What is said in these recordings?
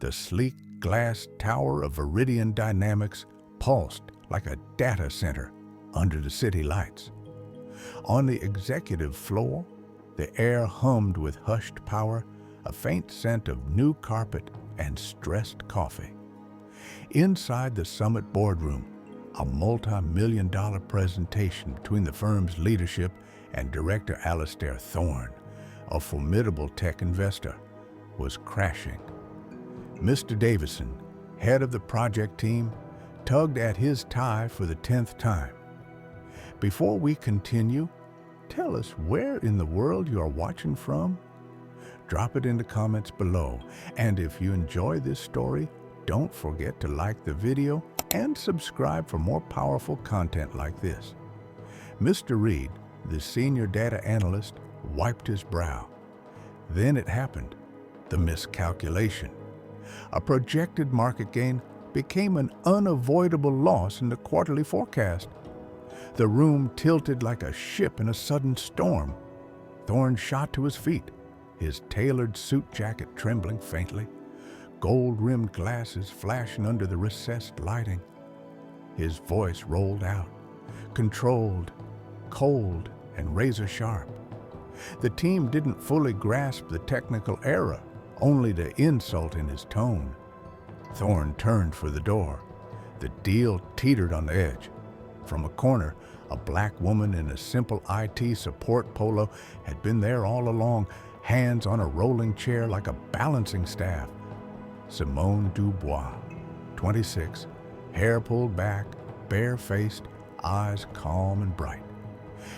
The sleek glass tower of Viridian Dynamics pulsed like a data center under the city lights. On the executive floor, the air hummed with hushed power, a faint scent of new carpet and stressed coffee. Inside the summit boardroom, a multi-million-dollar presentation between the firm's leadership and Director Alastair Thorne, a formidable tech investor, was crashing. Mr. Davison, head of the project team, tugged at his tie for the 10th time. Before we continue, tell us where in the world you are watching from. Drop it in the comments below. And if you enjoy this story, don't forget to like the video and subscribe for more powerful content like this. Mr. Reed, the senior data analyst, wiped his brow. Then it happened, the miscalculation. A projected market gain became an unavoidable loss in the quarterly forecast. The room tilted like a ship in a sudden storm. Thorne shot to his feet, his tailored suit jacket trembling faintly, gold-rimmed glasses flashing under the recessed lighting. His voice rolled out, controlled, cold, and razor-sharp. The team didn't fully grasp the technical error, only the insult in his tone. Thorne turned for the door. The deal teetered on the edge. From a corner, a black woman in a simple IT support polo had been there all along, hands on a rolling chair like a balancing staff. Simone Dubois, 26, hair pulled back, bare-faced, eyes calm and bright.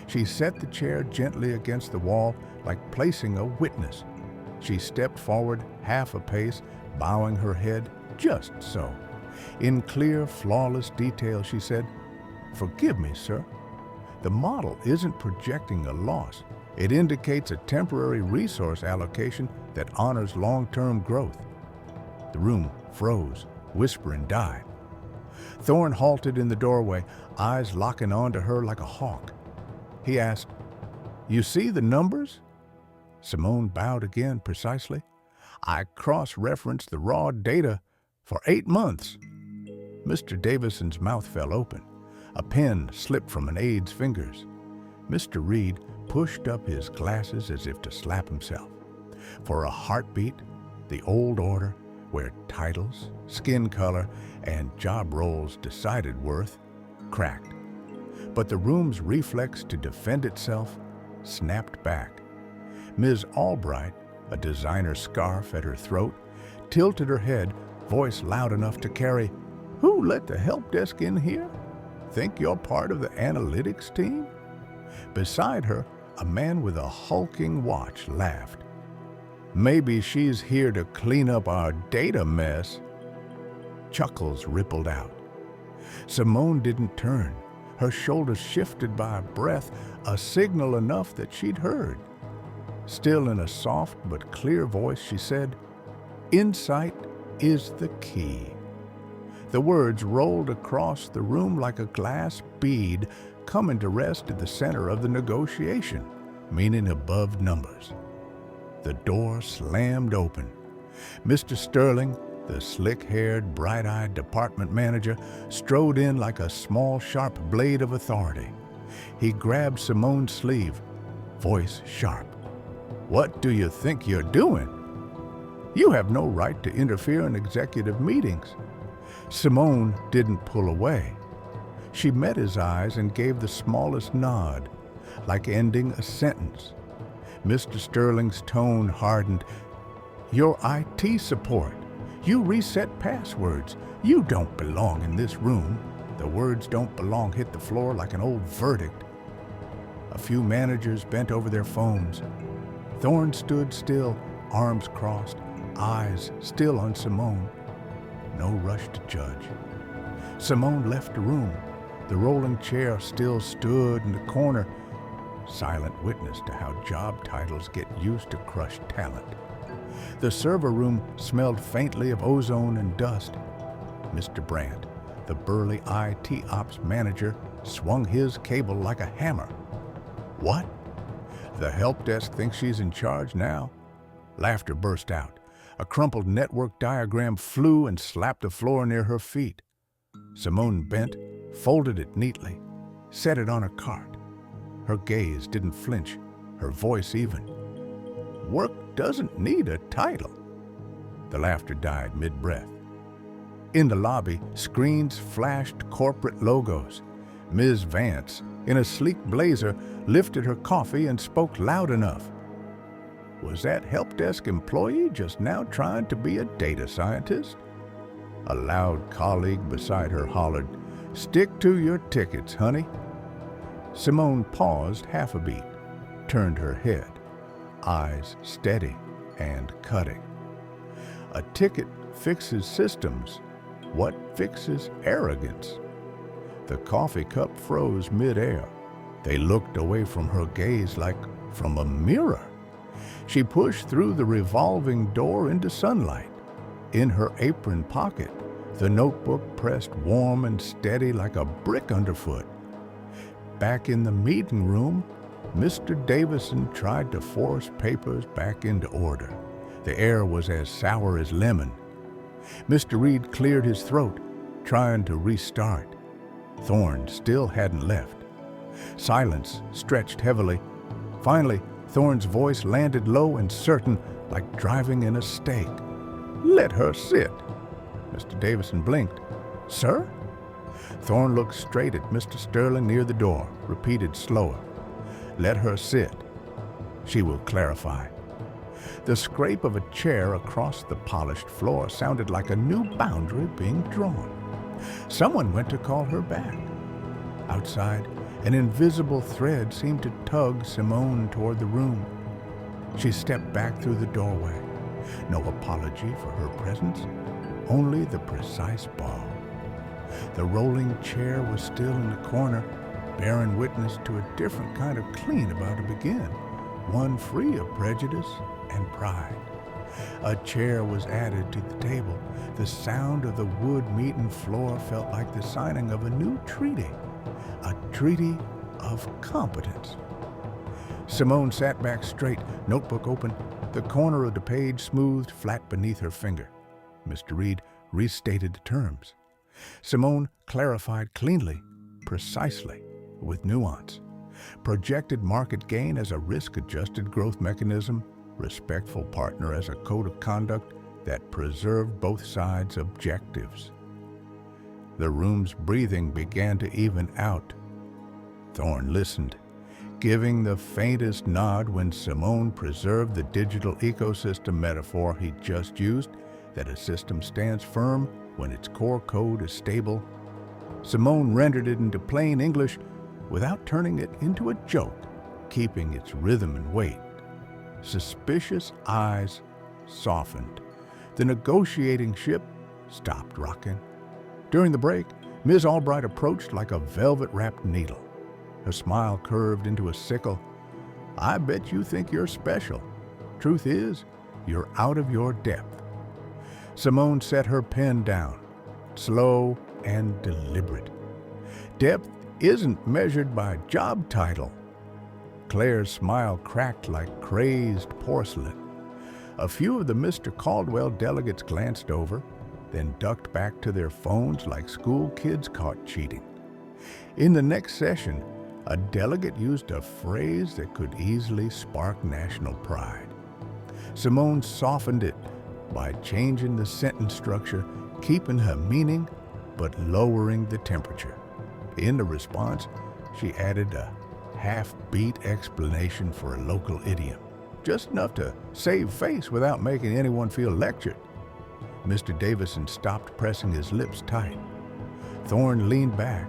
She set the chair gently against the wall, like placing a witness. She stepped forward half a pace, bowing her head just so. In clear, flawless detail, she said, "Forgive me, sir. The model isn't projecting a loss. It indicates a temporary resource allocation that honors long-term growth." The room froze, whispering died. Thorne halted in the doorway, eyes locking onto her like a hawk. He asked, "You see the numbers?" Simone bowed again precisely. "I cross-referenced the raw data for 8 months." Mr. Davison's mouth fell open. A pen slipped from an aide's fingers. Mr. Reed pushed up his glasses as if to slap himself. For a heartbeat, the old order, where titles, skin color, and job roles decided worth, cracked. But the room's reflex to defend itself snapped back. Ms. Albright, a designer scarf at her throat, tilted her head, voice loud enough to carry, "Who let the help desk in here? Think you're part of the analytics team?" Beside her, a man with a hulking watch laughed. "Maybe she's here to clean up our data mess." Chuckles rippled out. Simone didn't turn. Her shoulders shifted by a breath, a signal enough that she'd heard. Still in a soft but clear voice, she said, "Insight is the key." The words rolled across the room like a glass bead, coming to rest at the center of the negotiation, meaning above numbers. The door slammed open. Mr. Sterling, the slick-haired, bright-eyed department manager, strode in like a small, sharp blade of authority. He grabbed Simone's sleeve, voice sharp. "What do you think you're doing? You have no right to interfere in executive meetings." Simone didn't pull away. She met his eyes and gave the smallest nod, like ending a sentence. Mr. Sterling's tone hardened. "Your IT support. You reset passwords. You don't belong in this room." The words "don't belong" hit the floor like an old verdict. A few managers bent over their phones. Thorne stood still, arms crossed, eyes still on Simone. No rush to judge. Simone left the room. The rolling chair still stood in the corner, silent witness to how job titles get used to crush talent. The server room smelled faintly of ozone and dust. Mr. Brandt, the burly IT ops manager, swung his cable like a hammer. "What? The help desk thinks she's in charge now?" Laughter burst out. A crumpled network diagram flew and slapped the floor near her feet. Simone bent, folded it neatly, set it on a cart. Her gaze didn't flinch, her voice even. Work doesn't need a title. The laughter died mid-breath. In the lobby, screens flashed corporate logos. Ms. Vance, in a sleek blazer, lifted her coffee and spoke loud enough. Was that help desk employee just now trying to be a data scientist? A loud colleague beside her hollered, "Stick to your tickets, honey." Simone paused half a beat, turned her head, eyes steady and cutting. A ticket fixes systems. What fixes arrogance? The coffee cup froze mid-air. They looked away from her gaze like from a mirror. She pushed through the revolving door into sunlight. In her apron pocket, the notebook pressed warm and steady like a brick underfoot. Back in the meeting room, Mr. Davison tried to force papers back into order. The air was as sour as lemon. Mr. Reed cleared his throat, trying to restart. Thorne still hadn't left. Silence stretched heavily. Finally, Thorne's voice landed low and certain, like driving in a stake. "Let her sit." Mr. Davison blinked. "Sir?" Thorne looked straight at Mr. Sterling near the door, repeated slower. "Let her sit. She will clarify." The scrape of a chair across the polished floor sounded like a new boundary being drawn. Someone went to call her back. Outside, an invisible thread seemed to tug Simone toward the room. She stepped back through the doorway. No apology for her presence, only the precise bow. The rolling chair was still in the corner, bearing witness to a different kind of clean about to begin, one free of prejudice and pride. A chair was added to the table. The sound of the wood meeting floor felt like the signing of a new treaty, a treaty of competence. Simone sat back straight, notebook open, the corner of the page smoothed flat beneath her finger. Mr. Reed restated the terms. Simone clarified cleanly, precisely, with nuance. Projected market gain as a risk-adjusted growth mechanism, respectful partner as a code of conduct that preserved both sides' objectives. The room's breathing began to even out. Thorne listened, giving the faintest nod when Simone preserved the digital ecosystem metaphor he just used, that a system stands firm when its core code is stable. Simone rendered it into plain English without turning it into a joke, keeping its rhythm and weight. Suspicious eyes softened. The negotiating ship stopped rocking. During the break, Ms. Albright approached like a velvet-wrapped needle. Her smile curved into a sickle. "I bet you think you're special. Truth is, you're out of your depth." Simone set her pen down, slow and deliberate. Depth isn't measured by job title. Claire's smile cracked like crazed porcelain. A few of the Mr. Caldwell delegates glanced over, then ducked back to their phones like school kids caught cheating. In the next session, a delegate used a phrase that could easily spark national pride. Simone softened it by changing the sentence structure, keeping her meaning, but lowering the temperature. In the response, she added a half-beat explanation for a local idiom, just enough to save face without making anyone feel lectured. Mr. Davison stopped pressing his lips tight. Thorne leaned back,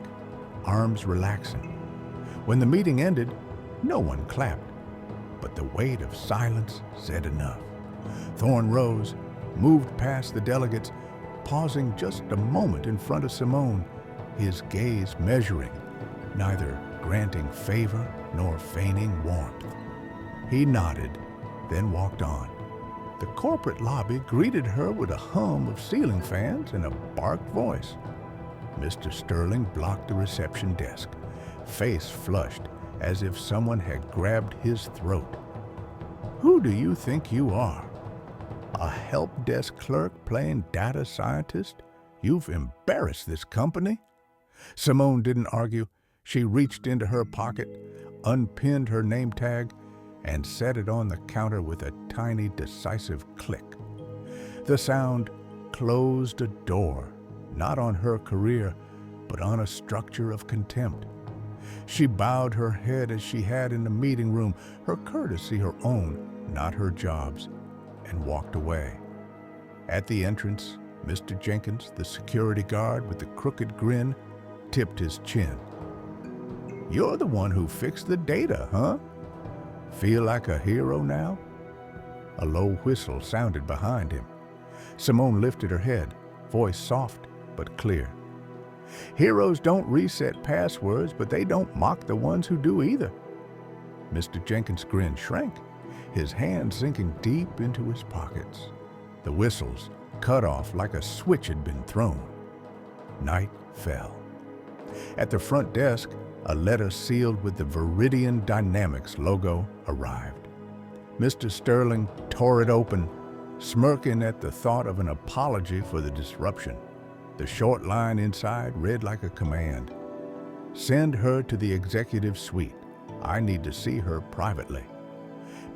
arms relaxing. When the meeting ended, no one clapped, but the weight of silence said enough. Thorne rose, moved past the delegates, pausing just a moment in front of Simone, his gaze measuring, neither granting favor nor feigning warmth. He nodded, then walked on. The corporate lobby greeted her with a hum of ceiling fans and a barked voice. Mr. Sterling blocked the reception desk, face flushed as if someone had grabbed his throat. "Who do you think you are?" A help desk clerk playing data scientist? You've embarrassed this company. Simone didn't argue. She reached into her pocket, unpinned her name tag, and set it on the counter with a tiny, decisive click. The sound closed a door, not on her career, but on a structure of contempt. She bowed her head as she had in the meeting room, her courtesy her own, not her job's, and walked away. At the entrance, Mr. Jenkins, the security guard with the crooked grin, tipped his chin. "You're the one who fixed the data, huh? Feel like a hero now?" A low whistle sounded behind him. Simone lifted her head, voice soft but clear. "Heroes don't reset passwords, but they don't mock the ones who do either." Mr. Jenkins' grin shrank, his hands sinking deep into his pockets. The whistles cut off like a switch had been thrown. Night fell. At the front desk, a letter sealed with the Viridian Dynamics logo arrived. Mr. Sterling tore it open, smirking at the thought of an apology for the disruption. The short line inside read like a command. "Send her to the executive suite. I need to see her privately."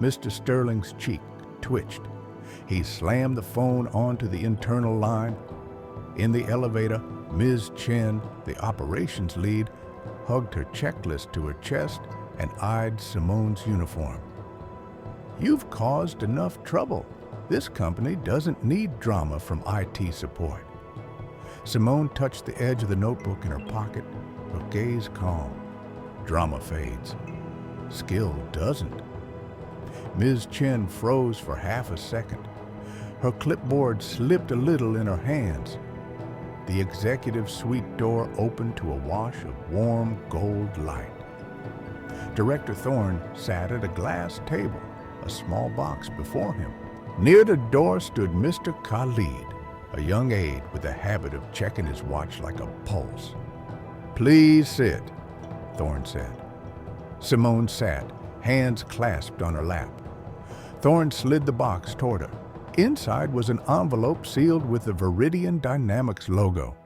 Mr. Sterling's cheek twitched. He slammed the phone onto the internal line. In the elevator, Ms. Chen, the operations lead, hugged her checklist to her chest and eyed Simone's uniform. "You've caused enough trouble. This company doesn't need drama from IT support." Simone touched the edge of the notebook in her pocket, her gaze calm. Drama fades. Skill doesn't. Ms. Chen froze for half a second. Her clipboard slipped a little in her hands. The executive suite door opened to a wash of warm gold light. Director Thorne sat at a glass table, a small box before him. Near the door stood Mr. Khalid, a young aide with a habit of checking his watch like a pulse. "Please sit," Thorne said. Simone sat, hands clasped on her lap. Thorne slid the box toward her. Inside was an envelope sealed with the Viridian Dynamics logo.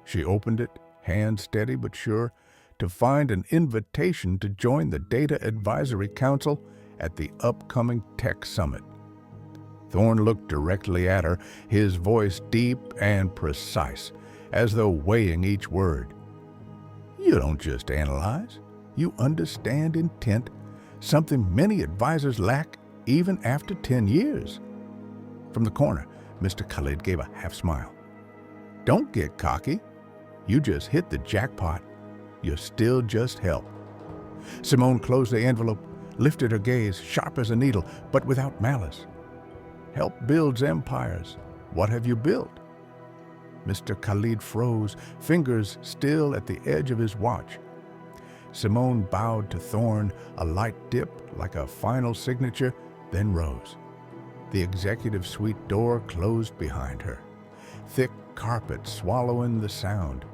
She opened it, hands steady but sure, to find an invitation to join the Data Advisory Council at the upcoming Tech Summit. Thorne looked directly at her, his voice deep and precise, as though weighing each word. "You don't just analyze. You understand intent, something many advisors lack even after 10 years. From the corner, Mr. Khalid gave a half smile. "Don't get cocky. You just hit the jackpot. You're still just help." Simone closed the envelope, lifted her gaze, sharp as a needle, but without malice. "Help builds empires. What have you built?" Mr. Khalid froze, fingers still at the edge of his watch. Simone bowed to Thorne, a light dip like a final signature, then rose. The executive suite door closed behind her, thick carpet swallowing the sound.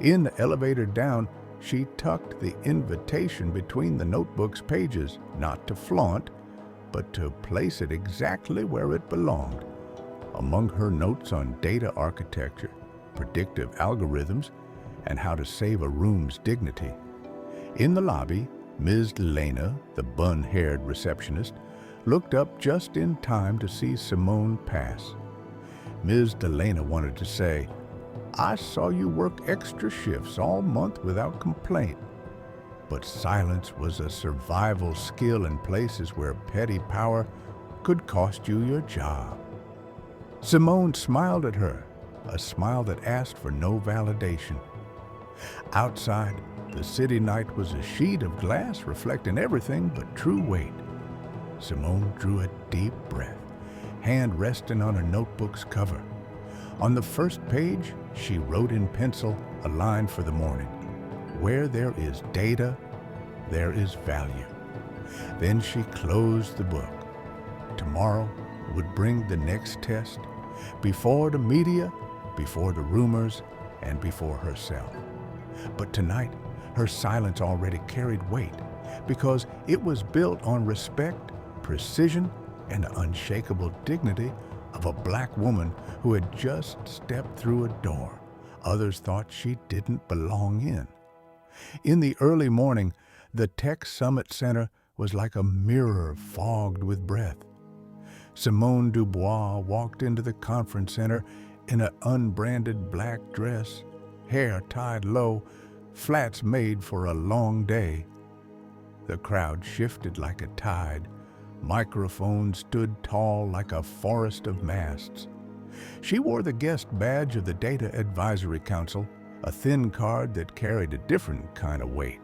In the elevator down, she tucked the invitation between the notebook's pages, not to flaunt, but to place it exactly where it belonged, among her notes on data architecture, predictive algorithms, and how to save a room's dignity. In the lobby, Ms. Delana, the bun-haired receptionist, looked up just in time to see Simone pass. Ms. Delana wanted to say, "I saw you work extra shifts all month without complaint." But silence was a survival skill in places where petty power could cost you your job. Simone smiled at her, a smile that asked for no validation. Outside, the city night was a sheet of glass reflecting everything but true weight. Simone drew a deep breath, hand resting on her notebook's cover. On the first page, she wrote in pencil a line for the morning. "Where there is data, there is value." Then she closed the book. Tomorrow would bring the next test, before the media, before the rumors, and before herself. But tonight, her silence already carried weight, because it was built on respect, precision, and the unshakable dignity of a black woman who had just stepped through a door others thought she didn't belong in. In the early morning, the Tech Summit Center was like a mirror fogged with breath. Simone Dubois walked into the conference center in an unbranded black dress, hair tied low, flats made for a long day. The crowd shifted like a tide. Microphones stood tall like a forest of masts. She wore the guest badge of the Data Advisory Council, a thin card that carried a different kind of weight,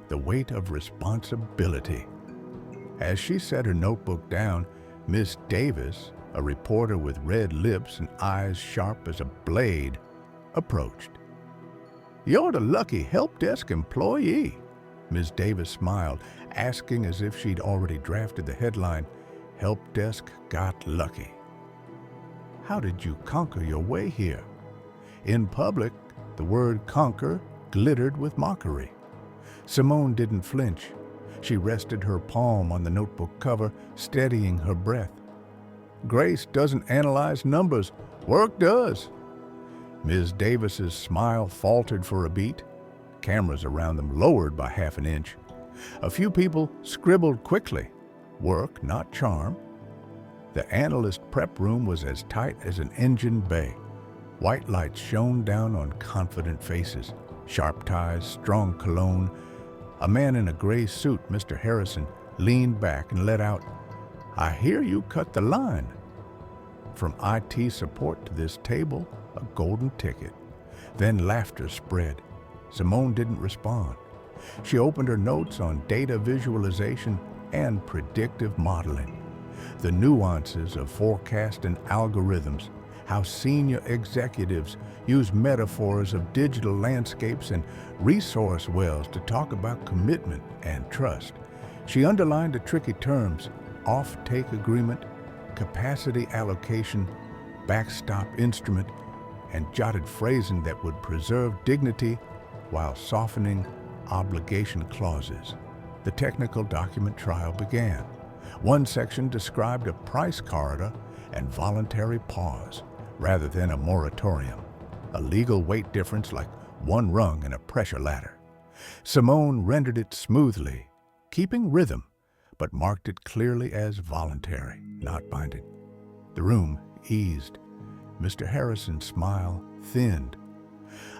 the weight of responsibility. As she set her notebook down, Miss Davis, a reporter with red lips and eyes sharp as a blade, approached. "You're the lucky help desk employee." Ms. Davis smiled, asking as if she'd already drafted the headline, "Help Desk Got Lucky." "How did you conquer your way here?" In public, the word conquer glittered with mockery. Simone didn't flinch. She rested her palm on the notebook cover, steadying her breath. "Grace doesn't analyze numbers. Work does." Ms. Davis's smile faltered for a beat. Cameras around them lowered by half an inch. A few people scribbled quickly. Work, not charm. The analyst prep room was as tight as an engine bay. White lights shone down on confident faces, sharp ties, strong cologne. A man in a gray suit, Mr. Harrison, leaned back and let out, "I hear you cut the line." From IT support to this table, a golden ticket. Then laughter spread. Simone didn't respond. She opened her notes on data visualization and predictive modeling. The nuances of forecast and algorithms, how senior executives use metaphors of digital landscapes and resource wells to talk about commitment and trust. She underlined the tricky terms, off-take agreement, capacity allocation, backstop instrument, and jotted phrasing that would preserve dignity while softening obligation clauses. The technical document trial began. One section described a price corridor and voluntary pause, rather than a moratorium, a legal weight difference like one rung in a pressure ladder. Simone rendered it smoothly, keeping rhythm, but marked it clearly as voluntary, not binding. The room eased. Mr. Harrison's smile thinned.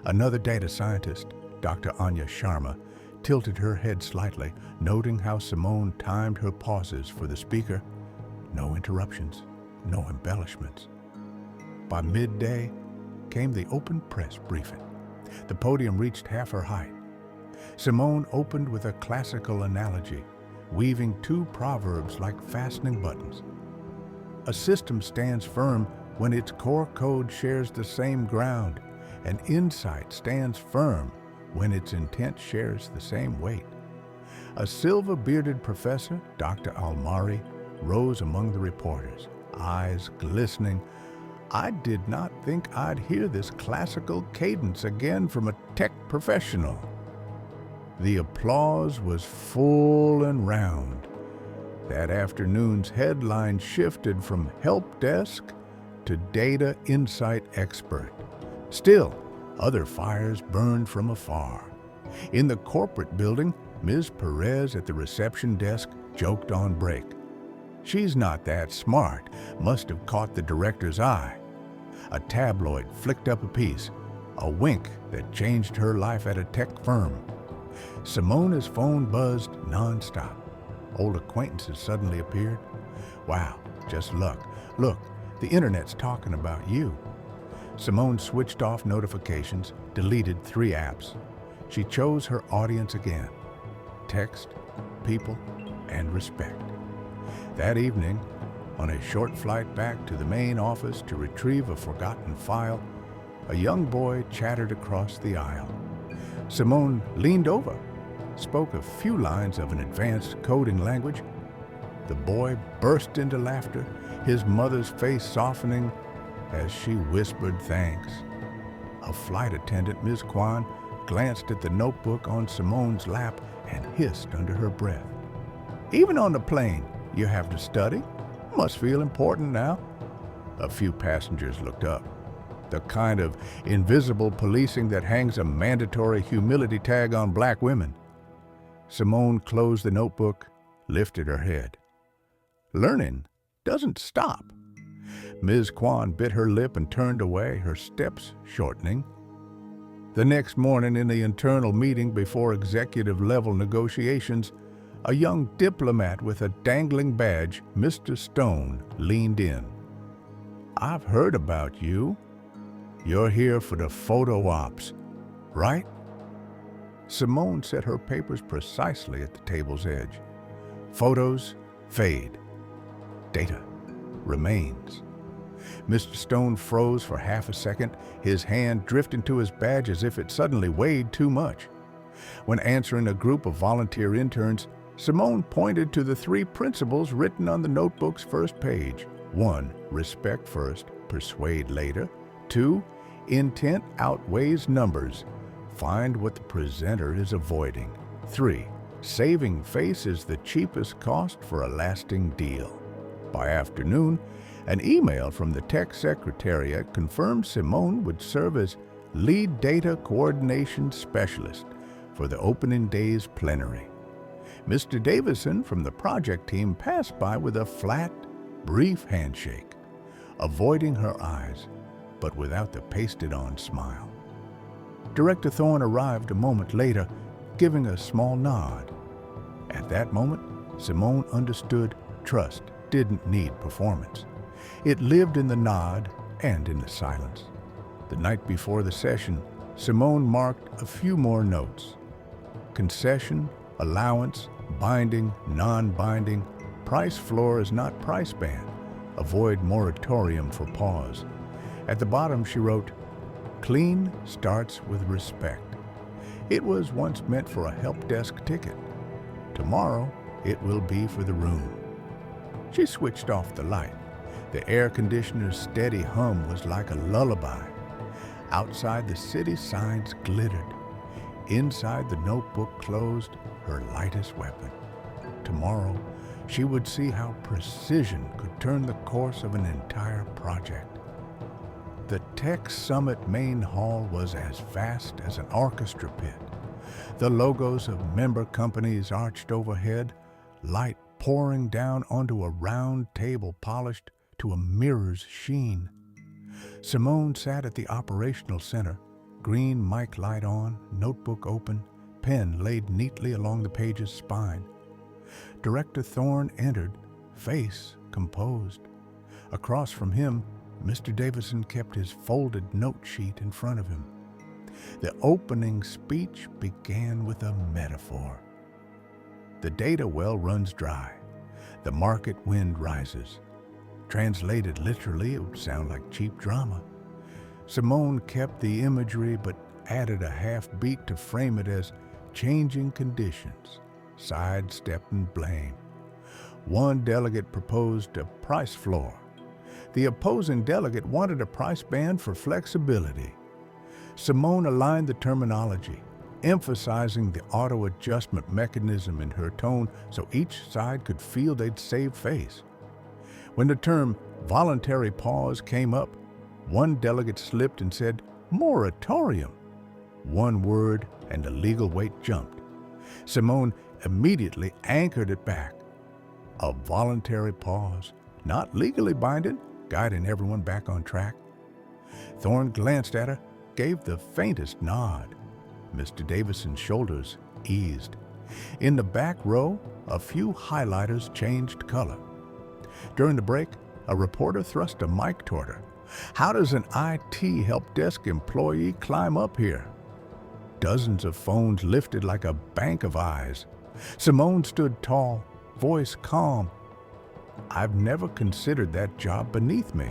Another data scientist, Dr. Anya Sharma, tilted her head slightly, noting how Simone timed her pauses for the speaker. No interruptions, no embellishments. By midday came the open press briefing. The podium reached half her height. Simone opened with a classical analogy, weaving two proverbs like fastening buttons. A system stands firm when its core code shares the same ground, and insight stands firm when its intent shares the same weight. A silver-bearded professor, Dr. Almari, rose among the reporters, eyes glistening. "I did not think I'd hear this classical cadence again from a tech professional." The applause was full and round. That afternoon's headline shifted from help desk to data insight expert. Still, other fires burned from afar. In the corporate building, Ms. Perez at the reception desk joked on break. "She's not that smart, must have caught the director's eye." A tabloid flicked up a piece, a wink that changed her life at a tech firm. Simone's phone buzzed nonstop. Old acquaintances suddenly appeared. "Wow, just luck. Look, the internet's talking about you." Simone switched off notifications, deleted 3 apps. She chose her audience again: text, people, and respect. That evening, on a short flight back to the main office to retrieve a forgotten file, a young boy chattered across the aisle. Simone leaned over, spoke a few lines of an advanced coding language. The boy burst into laughter, his mother's face softening as she whispered thanks. A flight attendant, Ms. Kwan, glanced at the notebook on Simone's lap and hissed under her breath, "Even on the plane, you have to study. Must feel important now." A few passengers looked up. The kind of invisible policing that hangs a mandatory humility tag on black women. Simone closed the notebook, lifted her head. Learning doesn't stop. Ms. Kwan bit her lip and turned away, her steps shortening. The next morning in the internal meeting before executive-level negotiations, a young diplomat with a dangling badge, Mr. Stone, leaned in. "I've heard about you. You're here for the photo ops, right?" Simone set her papers precisely at the table's edge. Photos fade. Data remains. Mr. Stone froze for half a second, his hand drifting to his badge as if it suddenly weighed too much. When answering a group of volunteer interns, Simone pointed to the 3 principles written on the notebook's first page. 1. Respect first, persuade later. 2. Intent outweighs numbers. Find what the presenter is avoiding. 3. Saving face is the cheapest cost for a lasting deal. By afternoon, an email from the tech secretariat confirmed Simone would serve as lead data coordination specialist for the opening day's plenary. Mr. Davison from the project team passed by with a flat, brief handshake, avoiding her eyes, but without the pasted-on smile. Director Thorne arrived a moment later, giving a small nod. At that moment, Simone understood trust didn't need performance. It lived in the nod and in the silence. The night before the session, Simone marked a few more notes. Concession, allowance, binding, non-binding, price floor is not price band. Avoid moratorium for pause. At the bottom she wrote, "Clean starts with respect." It was once meant for a help desk ticket. Tomorrow, it will be for the room. She switched off the light. The air conditioner's steady hum was like a lullaby. Outside, the city signs glittered. Inside, the notebook closed, her lightest weapon. Tomorrow, she would see how precision could turn the course of an entire project. The Tech Summit main hall was as vast as an orchestra pit. The logos of member companies arched overhead, light pouring down onto a round table polished to a mirror's sheen. Simone sat at the operational center, green mic light on, notebook open, pen laid neatly along the page's spine. Director Thorne entered, face composed. Across from him, Mr. Davison kept his folded note sheet in front of him. The opening speech began with a metaphor. The data well runs dry. The market wind rises. Translated literally, it would sound like cheap drama. Simone kept the imagery but added a half beat to frame it as changing conditions, sidestepping blame. One delegate proposed a price floor. The opposing delegate wanted a price band for flexibility. Simone aligned the terminology, emphasizing the auto-adjustment mechanism in her tone so each side could feel they'd saved face. When the term voluntary pause came up, one delegate slipped and said, "Moratorium." One word and the legal weight jumped. Simone immediately anchored it back. A voluntary pause, not legally binding, guiding everyone back on track. Thorne glanced at her, gave the faintest nod. Mr. Davison's shoulders eased. In the back row, a few highlighters changed color. During the break, a reporter thrust a mic toward her. "How does an IT help desk employee climb up here?" Dozens of phones lifted like a bank of eyes. Simone stood tall, voice calm. "I've never considered that job beneath me.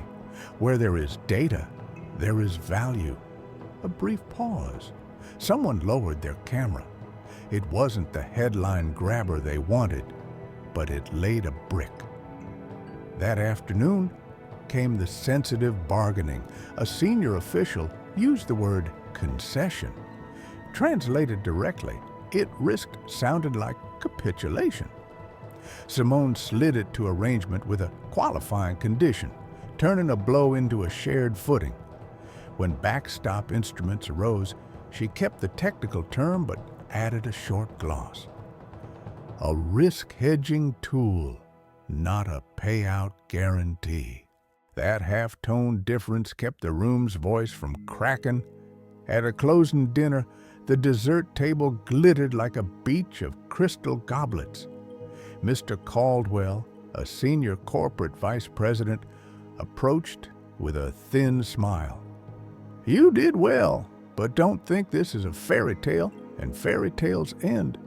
Where there is data, there is value." A brief pause. Someone lowered their camera. It wasn't the headline grabber they wanted, but it laid a brick. That afternoon came the sensitive bargaining. A senior official used the word concession. Translated directly, it risked sounding like capitulation. Simone slid it to arrangement with a qualifying condition: turning a blow into a shared footing. When backstop instruments arose, she kept the technical term but added a short gloss. A risk-hedging tool, not a payout guarantee. That half-tone difference kept the room's voice from cracking. At a closing dinner, the dessert table glittered like a beach of crystal goblets. Mr. Caldwell, a senior corporate vice president, approached with a thin smile. "You did well, but don't think this is a fairy tale, and fairy tales end."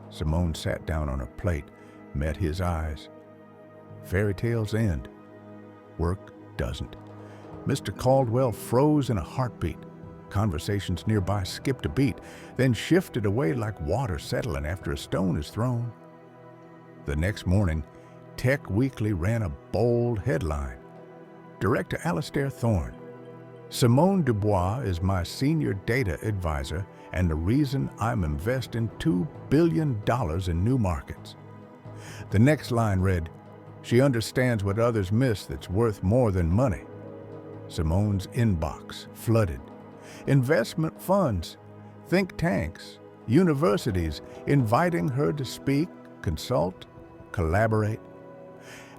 Simone sat down on her plate, met his eyes. Fairy tales end. Work doesn't. Mr. Caldwell froze in a heartbeat. Conversations nearby skipped a beat, then shifted away like water settling after a stone is thrown. The next morning, Tech Weekly ran a bold headline. Director Alastair Thorne. "Simone Dubois is my senior data advisor and the reason I'm investing $2 billion in new markets." The next line read, "She understands what others miss that's worth more than money." Simone's inbox flooded. Investment funds, think tanks, universities inviting her to speak, consult, collaborate.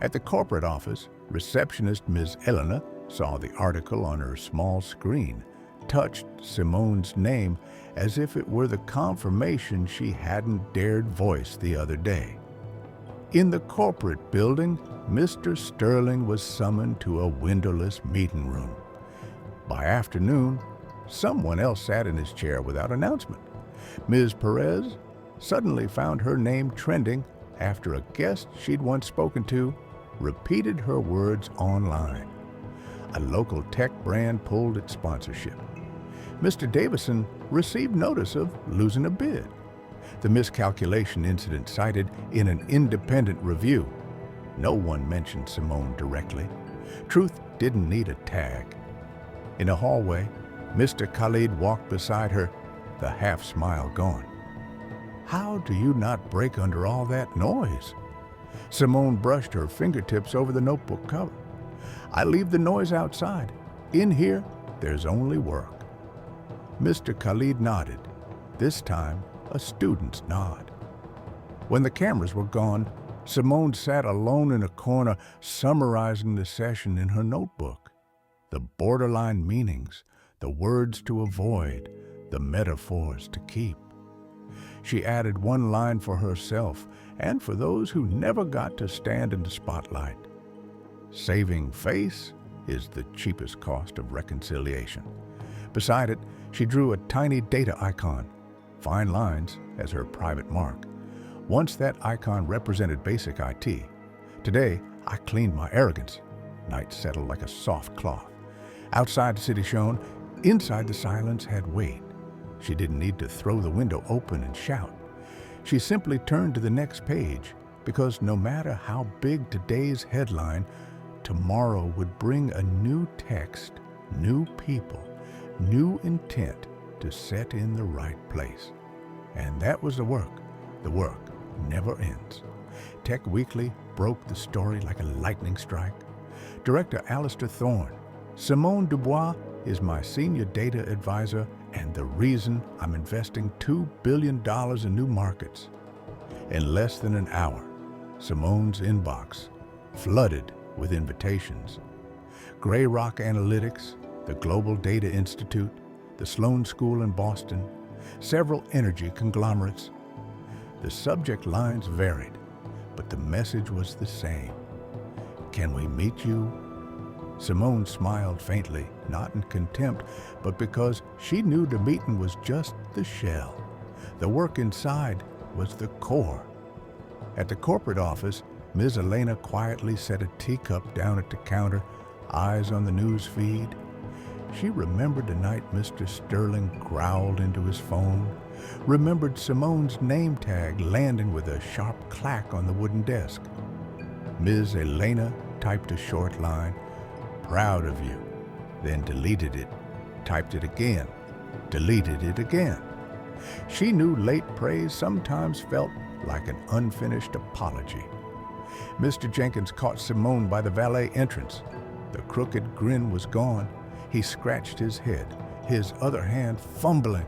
At the corporate office, receptionist Ms. Eleanor saw the article on her small screen, touched Simone's name as if it were the confirmation she hadn't dared voice the other day. In the corporate building, Mr. Sterling was summoned to a windowless meeting room. By afternoon, someone else sat in his chair without announcement. Ms. Perez suddenly found her name trending after a guest she'd once spoken to repeated her words online. A local tech brand pulled its sponsorship. Mr. Davison received notice of losing a bid. The miscalculation incident cited in an independent review. No one mentioned Simone directly. Truth didn't need a tag. In a hallway, Mr. Khalid walked beside her, the half-smile gone. "How do you not break under all that noise?" Simone brushed her fingertips over the notebook cover. "I leave the noise outside. In here, there's only work." Mr. Khalid nodded, this time a student's nod. When the cameras were gone, Simone sat alone in a corner summarizing the session in her notebook. The borderline meanings, the words to avoid, the metaphors to keep. She added one line for herself and for those who never got to stand in the spotlight. "Saving face is the cheapest cost of reconciliation." Beside it, she drew a tiny data icon, fine lines as her private mark. Once that icon represented basic IT. Today, I cleaned my arrogance. Night settled like a soft cloth. Outside the city shone, inside the silence had weight. She didn't need to throw the window open and shout. She simply turned to the next page, because no matter how big today's headline, tomorrow would bring a new text, new people, new intent to set in the right place. And that was the work. The work never ends. Tech Weekly broke the story like a lightning strike. Director Alastair Thorne. "Simone Dubois is my senior data advisor and the reason I'm investing $2 billion in new markets." In less than an hour, Simone's inbox flooded with invitations. Grey Rock Analytics, the Global Data Institute, the Sloan School in Boston, several energy conglomerates. The subject lines varied, but the message was the same. "Can we meet you?" Simone smiled faintly, not in contempt, but because she knew the meeting was just the shell. The work inside was the core. At the corporate office, Ms. Elena quietly set a teacup down at the counter, eyes on the news feed. She remembered the night Mr. Sterling growled into his phone, remembered Simone's name tag landing with a sharp clack on the wooden desk. Ms. Elena typed a short line, "Proud of you," then deleted it, typed it again, deleted it again. She knew late praise sometimes felt like an unfinished apology. Mr. Jenkins caught Simone by the valet entrance. The crooked grin was gone. He scratched his head, his other hand fumbling.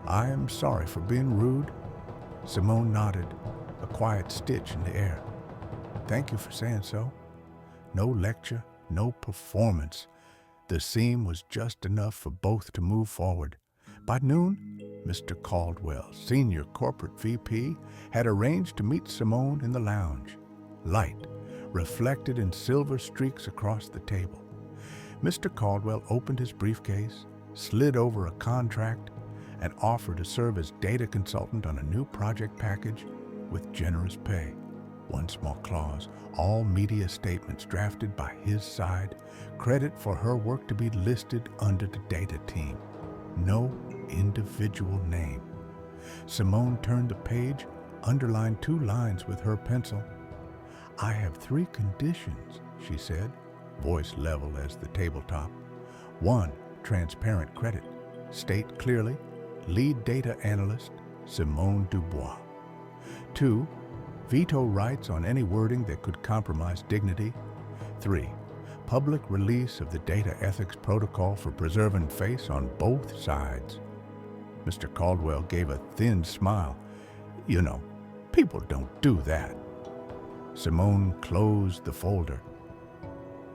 "I am sorry for being rude." Simone nodded, a quiet stitch in the air. "Thank you for saying so." No lecture, no performance. The seam was just enough for both to move forward. By noon, Mr. Caldwell, senior corporate VP, had arranged to meet Simone in the lounge. Light reflected in silver streaks across the table. Mr. Caldwell opened his briefcase, slid over a contract, and offered to serve as data consultant on a new project package with generous pay. One small clause, all media statements drafted by his side, credit for her work to be listed under the data team. No individual name. Simone turned the page, underlined 2 lines with her pencil. "I have 3 conditions," she said, voice level as the tabletop. 1, transparent credit. State clearly, lead data analyst, Simone Dubois. 2, veto rights on any wording that could compromise dignity. 3, public release of the data ethics protocol for preserving face on both sides. Mr. Caldwell gave a thin smile. "You know, people don't do that." Simone closed the folder.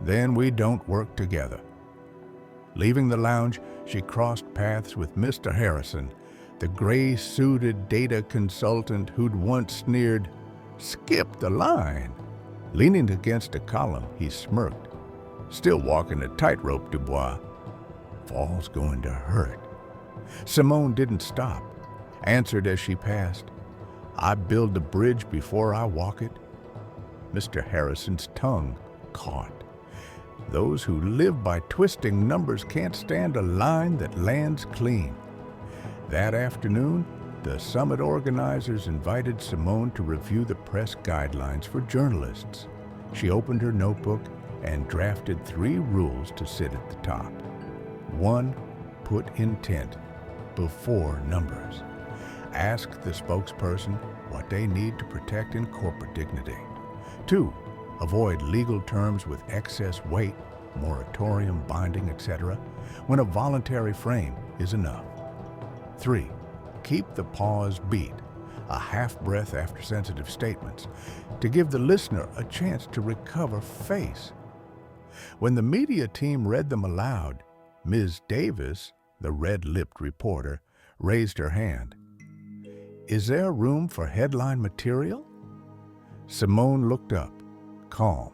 "Then we don't work together." Leaving the lounge, she crossed paths with Mr. Harrison, the gray-suited data consultant who'd once sneered, "Skip the line." Leaning against a column, he smirked. "Still walking a tightrope, Dubois. Fall's going to hurt." Simone didn't stop, answered as she passed, "I build the bridge before I walk it." Mr. Harrison's tongue caught. Those who live by twisting numbers can't stand a line that lands clean. That afternoon, the summit organizers invited Simone to review the press guidelines for journalists. She opened her notebook and drafted 3 rules to sit at the top. 1, put intent before numbers. Ask the spokesperson what they need to protect in corporate dignity. 2, avoid legal terms with excess weight, moratorium, binding, etc., when a voluntary frame is enough. 3, keep the pause beat, a half-breath after sensitive statements, to give the listener a chance to recover face. When the media team read them aloud, Ms. Davis, the red-lipped reporter, raised her hand. "Is there room for headline material?" Simone looked up, calm.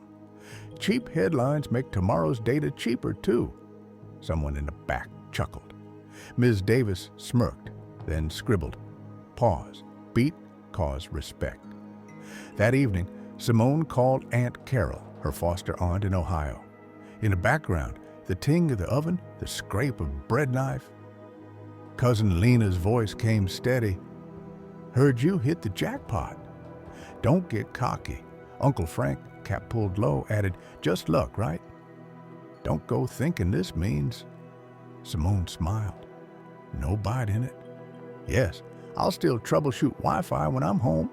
"Cheap headlines make tomorrow's data cheaper, too." Someone in the back chuckled. Ms. Davis smirked, then scribbled, "Pause, beat, cause respect." That evening, Simone called Aunt Carol, her foster aunt in Ohio. In the background, the ting of the oven, the scrape of bread knife. Cousin Lena's voice came steady. "Heard you hit the jackpot." "Don't get cocky." Uncle Frank, cap pulled low, added, "Just luck, right?" "Don't go thinking this means." Simone smiled. "No bite in it." "Yes, I'll still troubleshoot Wi-Fi when I'm home."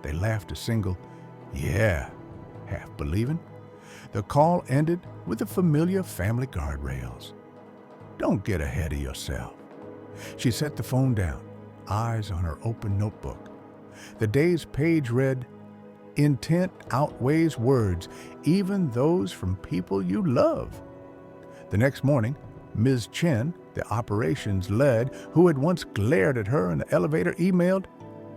They laughed a single, "Yeah," half believing. The call ended with the familiar family guardrails. "Don't get ahead of yourself." She set the phone down, eyes on her open notebook. The day's page read, "Intent outweighs words, even those from people you love." The next morning, Ms. Chen, the operations lead, who had once glared at her in the elevator, emailed,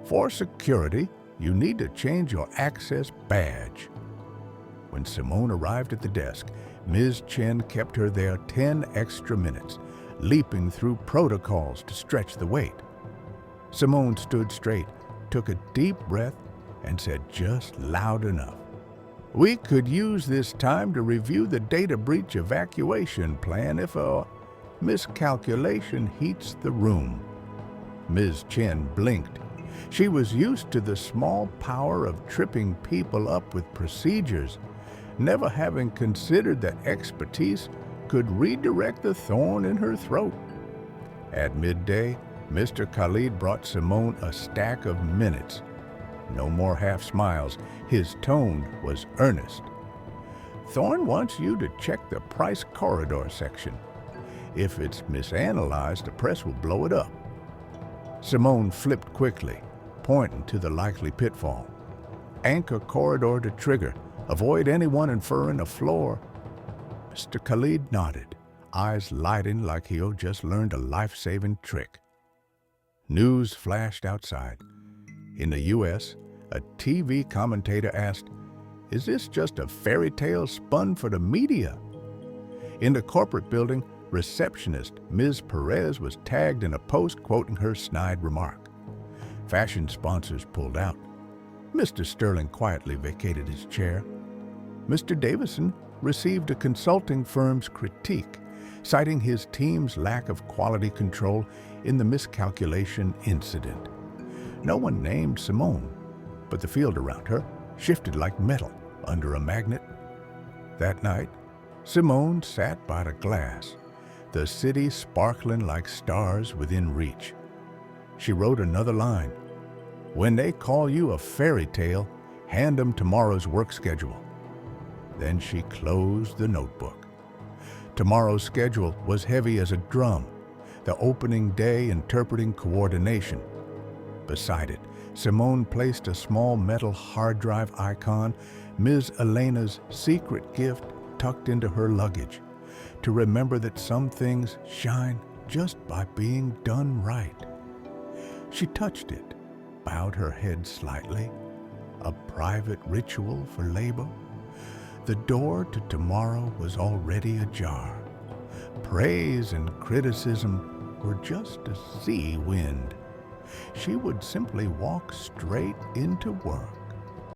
"For security, you need to change your access badge." When Simone arrived at the desk, Ms. Chen kept her there 10 extra minutes, leaping through protocols to stretch the wait. Simone stood straight, took a deep breath, and said just loud enough, "We could use this time to review the data breach evacuation plan if a miscalculation heats the room." Ms. Chen blinked. She was used to the small power of tripping people up with procedures, never having considered that expertise could redirect the thorn in her throat. At midday, Mr. Khalid brought Simone a stack of minutes. No more half smiles. His tone was earnest. Thorne wants you to check the price corridor section. If it's misanalyzed, the press will blow it up. Simone flipped quickly, pointing to the likely pitfall. Anchor corridor to trigger. Avoid anyone inferring a floor. Mr. Khalid nodded, eyes lighting like he'd just learned a life-saving trick. News flashed outside. In the U.S., a TV commentator asked, "Is this just a fairy tale spun for the media?" In the corporate building, receptionist Ms. Perez was tagged in a post quoting her snide remark. Fashion sponsors pulled out. Mr. Sterling quietly vacated his chair. Mr. Davison received a consulting firm's critique, citing his team's lack of quality control in the miscalculation incident. No one named Simone, but the field around her shifted like metal under a magnet. That night, Simone sat by the glass, the city sparkling like stars within reach. She wrote another line. "When they call you a fairy tale, hand them tomorrow's work schedule." Then she closed the notebook. Tomorrow's schedule was heavy as a drum, the opening day interpreting coordination. Beside it, Simone placed a small metal hard drive icon, Ms. Elena's secret gift tucked into her luggage, to remember that some things shine just by being done right. She touched it, bowed her head slightly, a private ritual for labor. The door to tomorrow was already ajar. Praise and criticism were just a sea wind. She would simply walk straight into work.